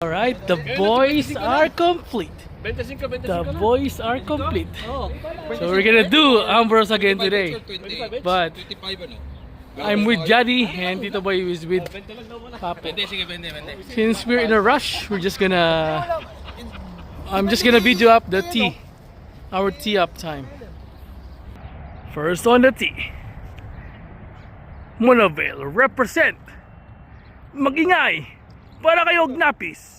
Alright, the boys are complete. The boys are complete. So we're gonna do Ambrose again today. But I'm with Jaddy and Tito Boy is with Papo. Since we're in a rush, I'm just gonna video up the tee. Our tee up time. First on the tee. Monavale represent. Magingay para kay Ognapis.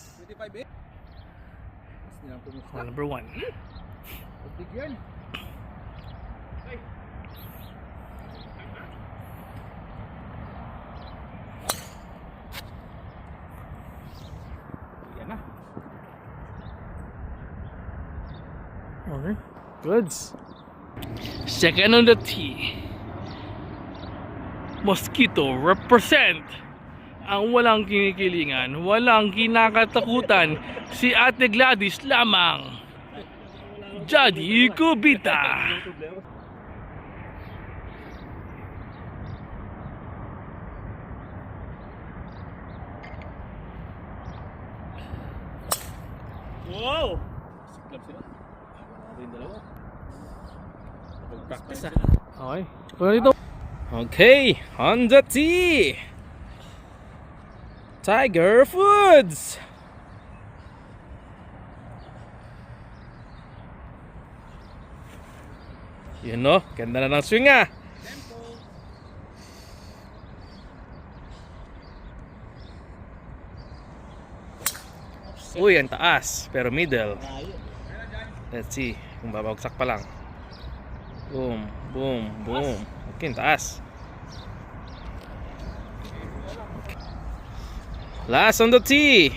Number 1. Okay, goods. Second on the tee. Mosquito represent. Ang walang kinikilingan, walang kinakatakutan, si Ate Gladys lamang. Jaddy Cubita. Wow! Practice okay. Okay, on the tee. Tiger Woods. Yun no, ganda na ng swing ah. Uy, ang taas, pero middle. Let's see, kung babagsak pa lang. Boom, boom, boom. Okay, ang taas. Last on the tee,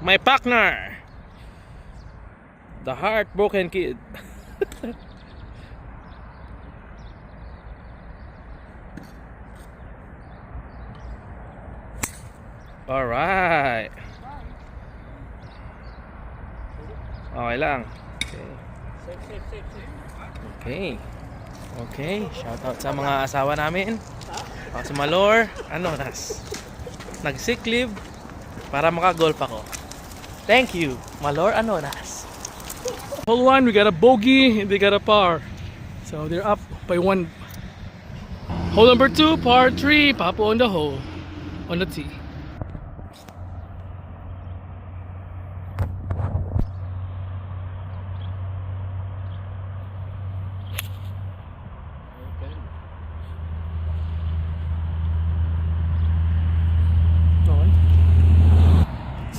my partner, the heartbroken kid. All right. Okay lang. Okay. Okay. Shout out sa mga asawa namin. Ako si Malor. Anonas. Nag-sick leave para maka-golf ako. Thank you, Malor Anonas. Hole 1, we got a bogey and they got a par. So they're up by 1. Hole number 2, par 3, Papo on the hole. On the tee.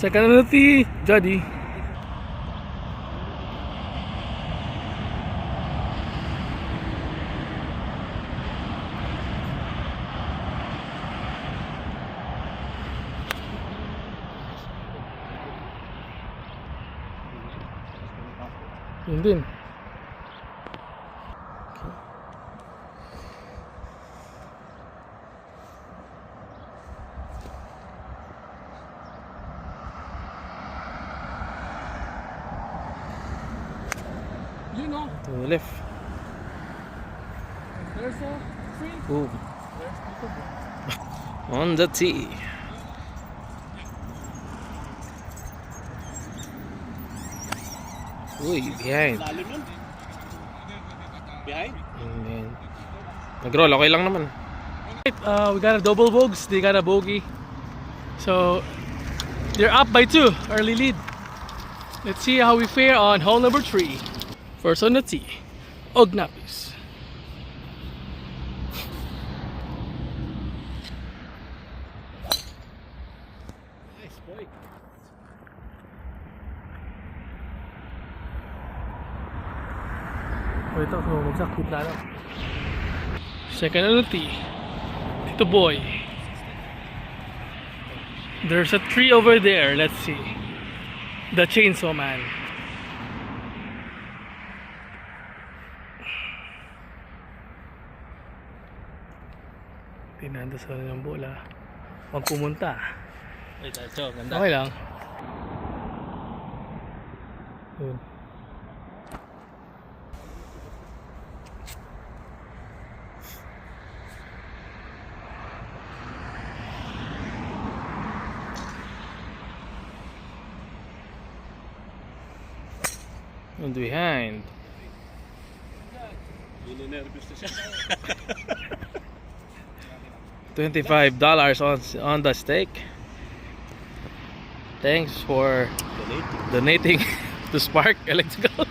Second on the tee, Jaddy. Yun din. You know. To the left. There's a tree. Boom. On the tee. Uy, behind. Behind? Nag-roll, okay lang naman. We got a double bogs, they got a bogey. So, they're up by 2, early lead. Let's see how we fare on hole number 3. First on the tee, Ognapis. Nice boy. Ito, magsak na lang. Second on the tee, Tito Boy. There's a tree over there. Let's see. The Chainsaw Man. Tinanda sa ng bola. Huwag pumunta. Okay lang. Yun. And behind. $25 on the stake. Thanks for donating to Spark Electrical.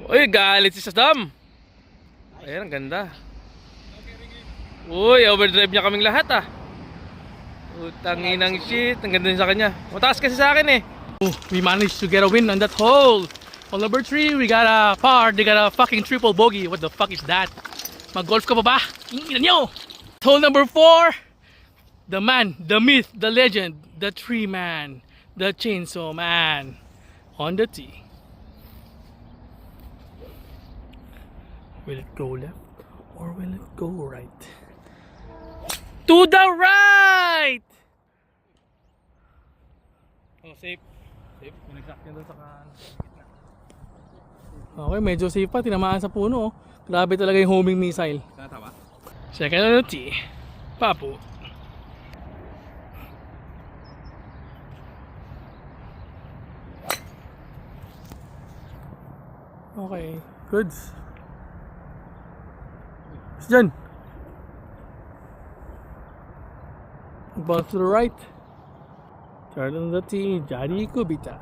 Uy, galit si Saddam. Ayan, ang ganda. Uy, overdrive niya kaming lahat ah. Utangin ng shit. Ang ganda din sa kanya. Mataas kasi sa akin eh. Oh, we managed to get a win on that hole. Hole number 3, we got a par. They got a fucking triple bogey. What the fuck is that? Mag-golf ka pa ba? Ingin nyo! Hole number 4. The man, the myth, the legend, the tree man, the chainsaw man. On the tee. Will it go left or will it go right? To the right! Oh, safe. Safe. Nag-sack niya doon sa gitna. Okay, medyo safe pa. Tinamaan sa puno. Oh. Grabe talaga yung homing missile. Sana tama? Second on the tee. Papu. Okay, goods. What's done? Bounce to the right. Turn on the tee, Jari Kubita.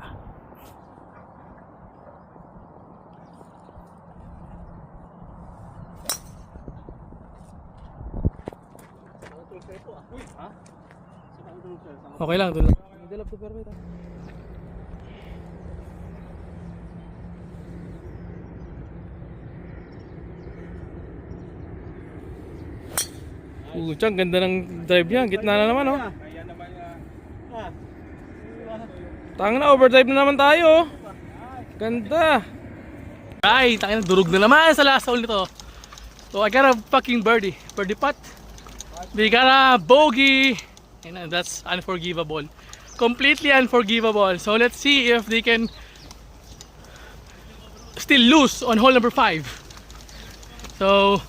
Okay lang, doon lang. Ang ganda ng drive niya. Gitna na naman, oh. Tangin na, overdrive na naman tayo. Ganda. Right, tangin na, durog na naman sa last hole nito. So I got a fucking birdie. Birdie putt. They got a bogey. And that's unforgivable. Completely unforgivable. So let's see if they can still lose on hole number 5. So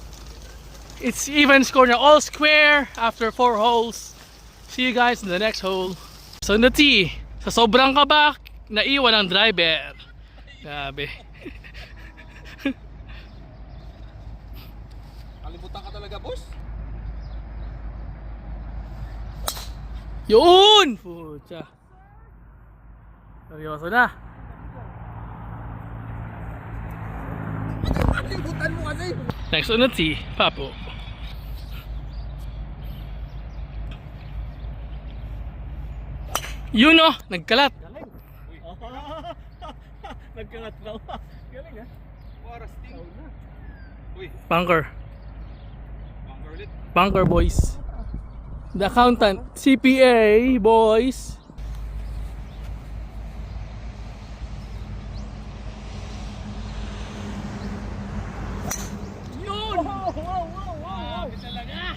it's even score na, all square after 4 holes. See you guys in the next hole. So na tee, sa sobrang kabak, naiwan ang driver. Grabe. Kalimutan ka talaga, boss. Yun! Pucha. Seryoso na. Kalimutan mo kasi. Next on the tee, Papo. Yun oh, nagkalat. Nagkalat daw. Galing ah. Warasting. Uy, Bunker. bunker ulit. Bunker boys. The accountant, CPA boys. Yun! Wow! Talaga!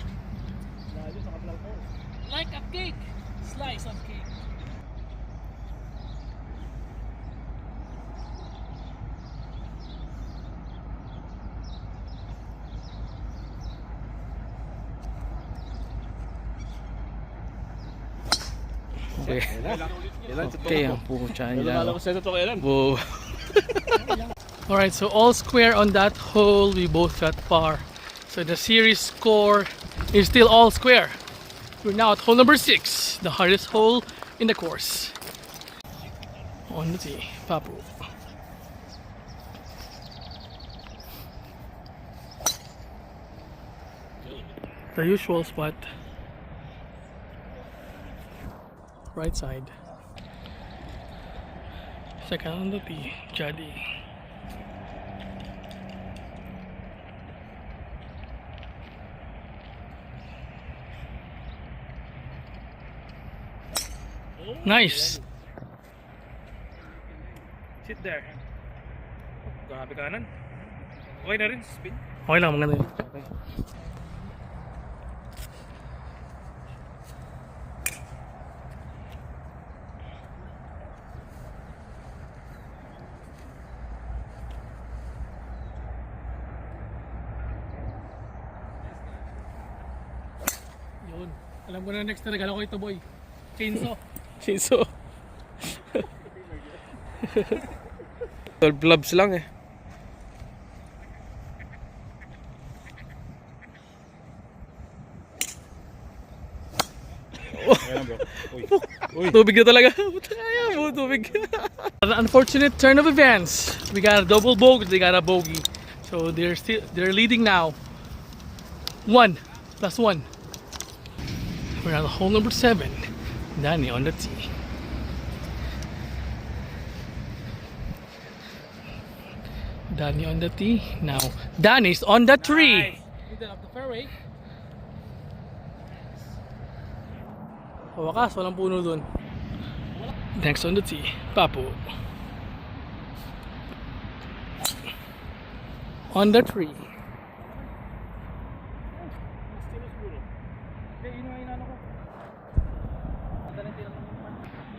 Like a cake. Slice of cake. Okay. Okay, ang pucha niya. Whoa. Alright, so all square on that hole. We both got par. So the series score is still all square. We're now at hole number 6, the hardest hole in the course. On the tee, Papu. The usual spot. Right side. Second on the tee, Jadi. Nice. Sit there. Grabe kanan. Okay na rin, spin. Okay lang, maganda yun. Okay. Alam ko na next na regalo ko ito, boy. Chainsaw. Sinso. 12 gloves lang eh. Ayan bro. Uy. Tubig na talaga. Kaya mo, tubig. An unfortunate turn of events. We got a double bogey, they got a bogey. So they're leading now. 1 plus 1. We're on the hole number 7. Danny on the tee. Danny on the tee. Now Danny's on the tree. Middle of the fairway. Wakas, walang puno dun. Next on the tee, Papu. On the tree.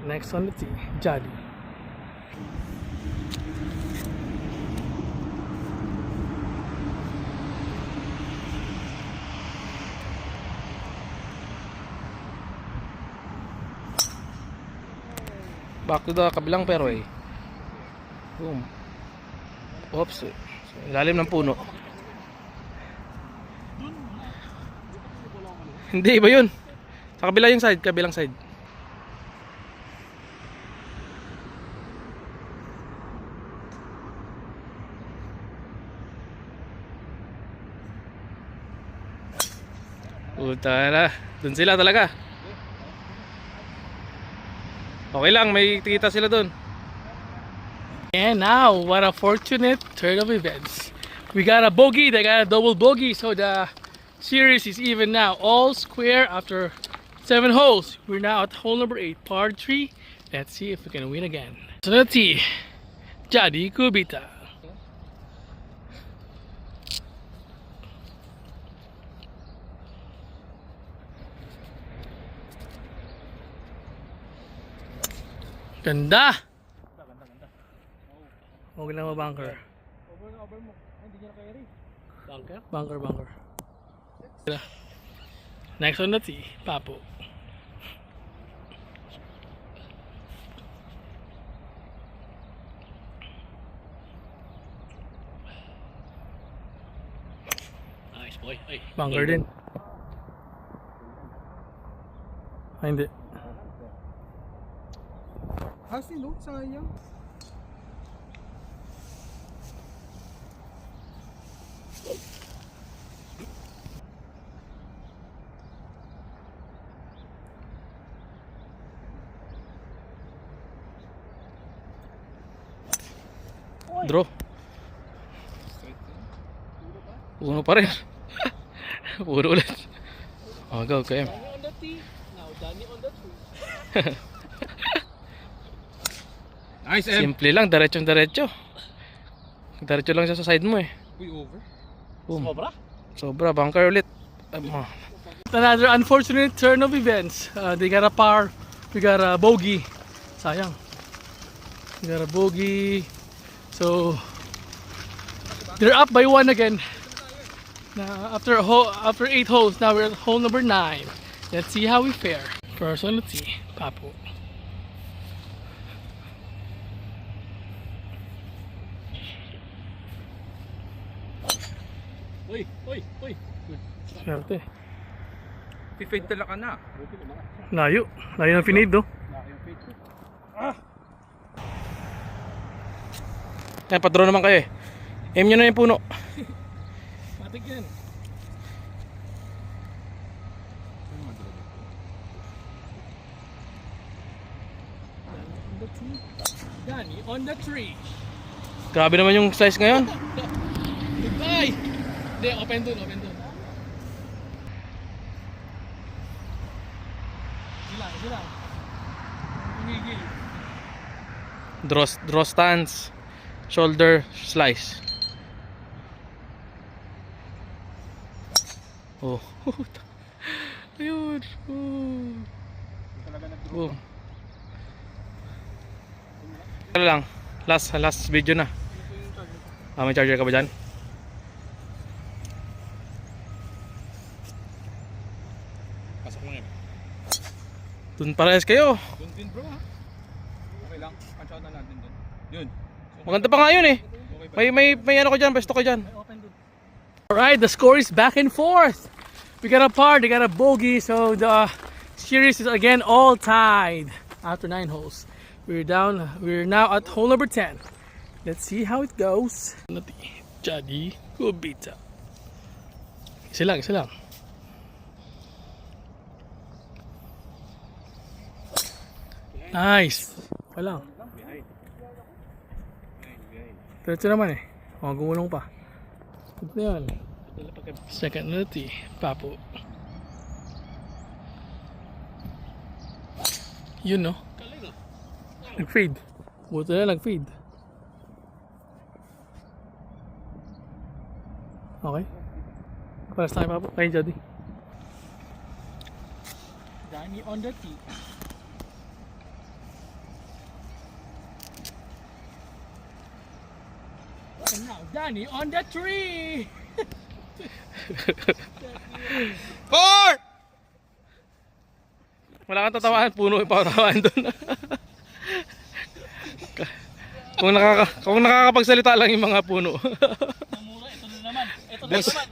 Next on the tee, Jadi. Back to the kabilang fairway. Boom. Oops. So, ilalim ng puno. Hindi, iba yun. Sa kabila yung side, kabilang side. Puta na. Dun sila talaga. Okay lang, may kita sila dun. And now, what a fortunate turn of events. We got a bogey, they got a double bogey, so the series is even now. All square after 7 holes. We're now at hole number 8, par 3. Let's see if we can win again. So let's see. Jadi Kubita. Ganda! Huwag na mabunker. Bunker? Bunker. Next on the tee, Papu. Nice boy. Ay, bunker din. Ay, hindi. Hasil no? Sayang. Draw. Puno pa rin. Puro ulit. Oh, go, KM. Danny on the tee. Now Danny on the tree. Nice, M. Simple lang, diretso. Diretso lang siya sa side mo eh. Uy, over. Boom. Sobra? Sobra, bunker ulit. Another unfortunate turn of events. They got a par. We got a bogey. Sayang. We got a bogey. So they're up by 1 again. Now after 8 holes, now we're at hole number 9. Let's see how we fare. First on the tee, Papu. Uy. Swerte. Fade talaga na. Layo ng finade do. Eh, padraw naman kayo eh. Aim nyo na yung puno. Matik yan. Danny on the tree. Grabe naman yung size ngayon. Goodbye! Hindi, open dun. Sila. Tumigil. Draw stance. Shoulder slice. Oh. Ayun. Oh. Boom. Ano lang. Last video na. May charger ka ba dyan? Pasok mo yan. Dun parehas kayo. Doon din bro ha. Okay lang. Punch out na natin doon. Yun. Maganda pa nga yun eh. May ano ko dyan, besto ko dyan. Alright, the score is back and forth. We got a par, they got a bogey, so the series is again all tied after 9 holes. We're now at hole number 10. Let's see how it goes. Jadi Kubita. Isa lang. Nice. Walang. Diretso naman eh. Oh, gumulong pa. Ito na yan. Second nati. Papo. Yun no? Nag-fade. Buto na nag-fade. Okay. Paras tayo Papo. Kaya Jody. Danny on the tee. And now Danny on the tree. Four! Wala kang tatawaan, puno yung patawahan doon. kung nakakapagsalita lang yung mga puno.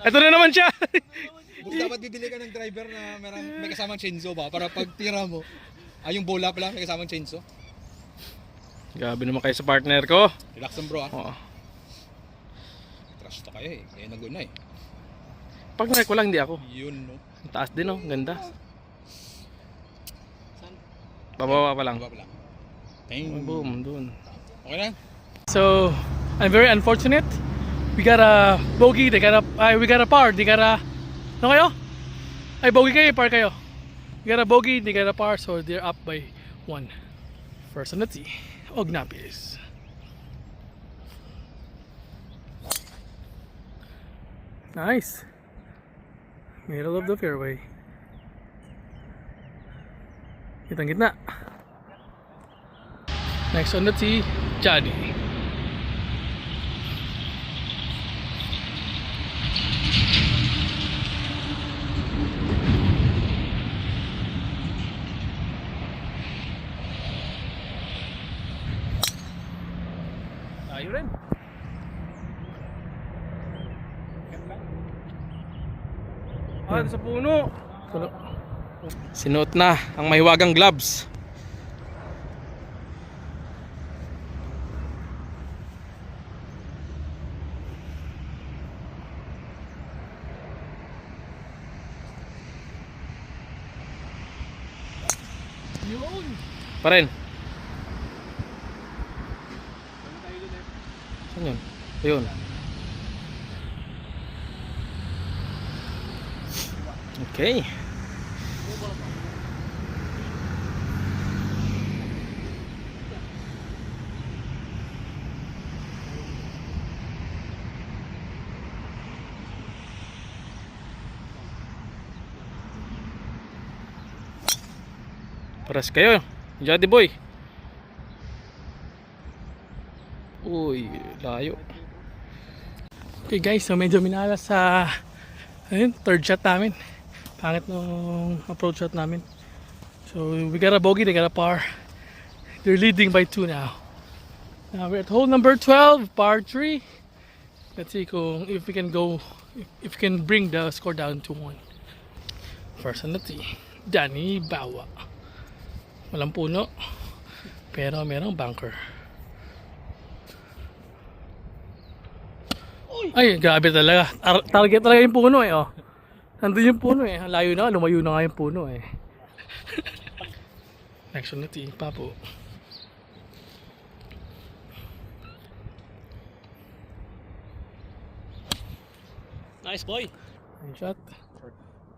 Ito na naman siya. Dapat bibili ka ng driver na may kasamang chainsaw ba? Para pag tira mo, yung bola pala may kasamang chainsaw. Grabe naman kayo sa partner ko. Relax lang bro ha. Oo. Trash to kayo eh. Kaya naguna eh. Partner ko lang, hindi ako. Yun no. Ang taas din oh, ganda. Bababa pa lang. Baba lang. Bang. Boom, dun. Okay na? So I'm very unfortunate. We got a bogey, we got a par, they got a ano kayo? Ay bogey kayo, par kayo. We got a bogey, they got a par, so they're up by 1. First on the tee, Ognapis. Nice. Middle of the fairway. Gitna. Next on the tee, Jadi. Tayo rin. Ah, sa puno. Sinuot na ang mahiwagang gloves. Yun. Pa rin. Saan yun? Ayun. Okay. Paras kayo, Jadi boy. Uy, layo. Okay guys, so medyo minalas sa third shot namin. Pangit nung approach shot namin. So we got a bogey, they got a par. They're leading by 2 now. Now we're at hole number 12, par 3. Let's see if we can bring the score down to 1. First on the tee, Danny Bawa. Walang puno, pero merong bunker. Ay, grabe talaga. Target talaga yung puno eh, oh. Nandun yung puno eh. Layo na, lumayo na nga yung puno eh. Next on the tee, Papo. Nice boy. One shot.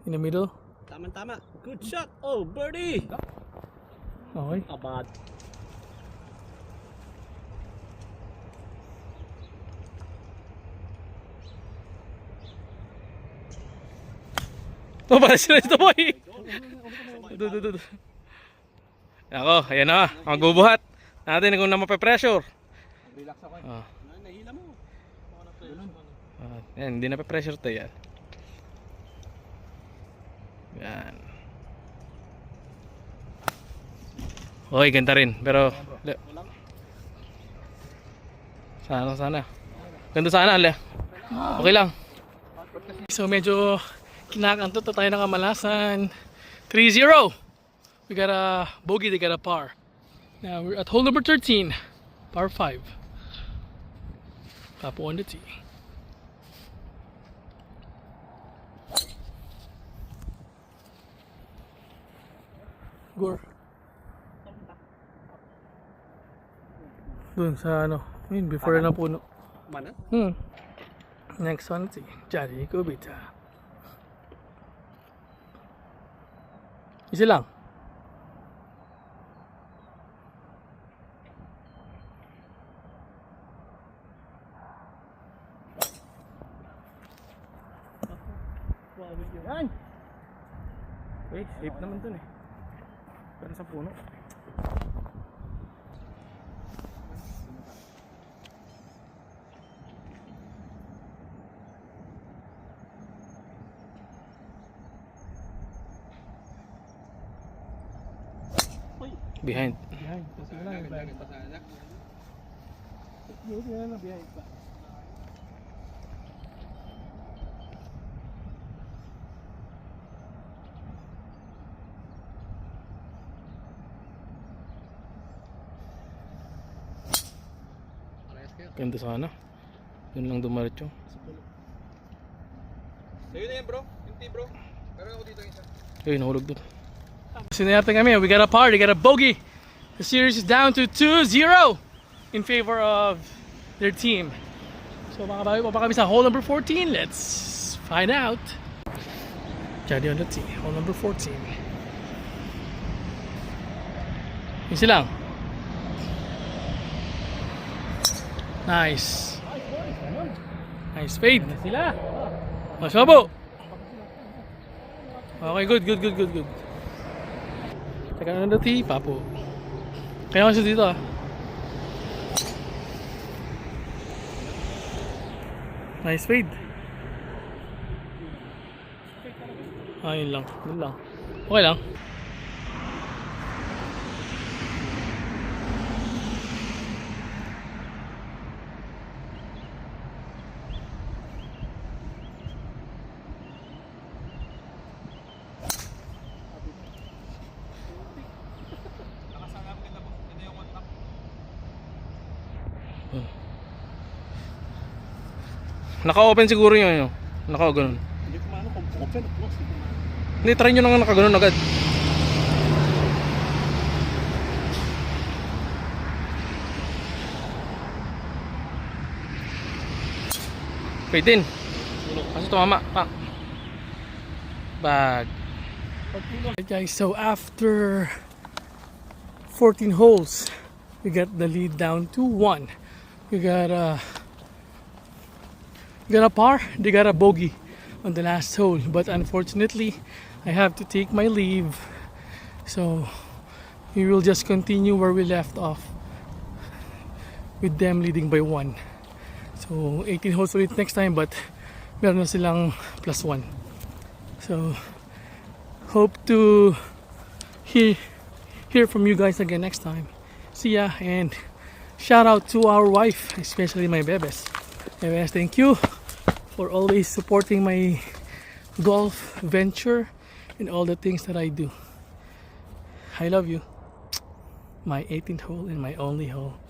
In the middle. Tama. Good shot. Oh, birdie. Okay. Abad. Oh, para sila ito boy. Ako, ayan na. Magbubuhat. Natin kung na mape-pressure. Relax ako eh. Oh. Nahila mo. Yan, hindi nape-pressure to yan. Yan. Okay, ganda rin. Pero, sana. Ganda sana, ale. Okay lang. So medyo kinakantot na tayo ng kamalasan. 3-0. We got a bogey, they got a par. Now we're at hole number 13, par 5. Papo on the tee. Gore. Dun sa ano, yun, before na puno. Mana? Next one, si Johnny Kubita. Isa lang. Yan! Eh, safe naman dun eh. Pero sa puno. Behind. Behind. Kasi wala yung behind. Buti na behind pa. Ganda sana. Yun lang dumaritso. Sa'yo na yan bro. Yung tee bro. Pero ako dito isa. Ayun, nahulog dun. Sinayarte kami. We got a par. They got a bogey. The series is down to 2-0 in favor of their team. So mga bago pa kami sa hole number 14. Let's find out. Jadi on the tee. Hole number 14. Easy lang. Nice. Nice fade. Sila. Masabo. Okay, good. Teka na the tee, Papo. Kaya kasi dito ah. Nice fade. Yun lang. Okay lang. Naka-open siguro yun. Naka-ganon. Hindi ko maano kung open o close. Hindi, try nyo nang nakaganon agad. Fade din. Kasi tumama. Pa. Bag. Alright guys, so after 14 holes, we got the lead down to 1. We got a par, they got a bogey on the last hole, but unfortunately I have to take my leave, so we will just continue where we left off with them leading by 1. So 18 holes ulit next time, but meron na silang +1. So hope to hear from you guys again next time. See ya, and shout out to our wife, especially my bebes. Bebes, thank you for always supporting my golf venture and all the things that I do. I love you. My 18th hole and my only hole.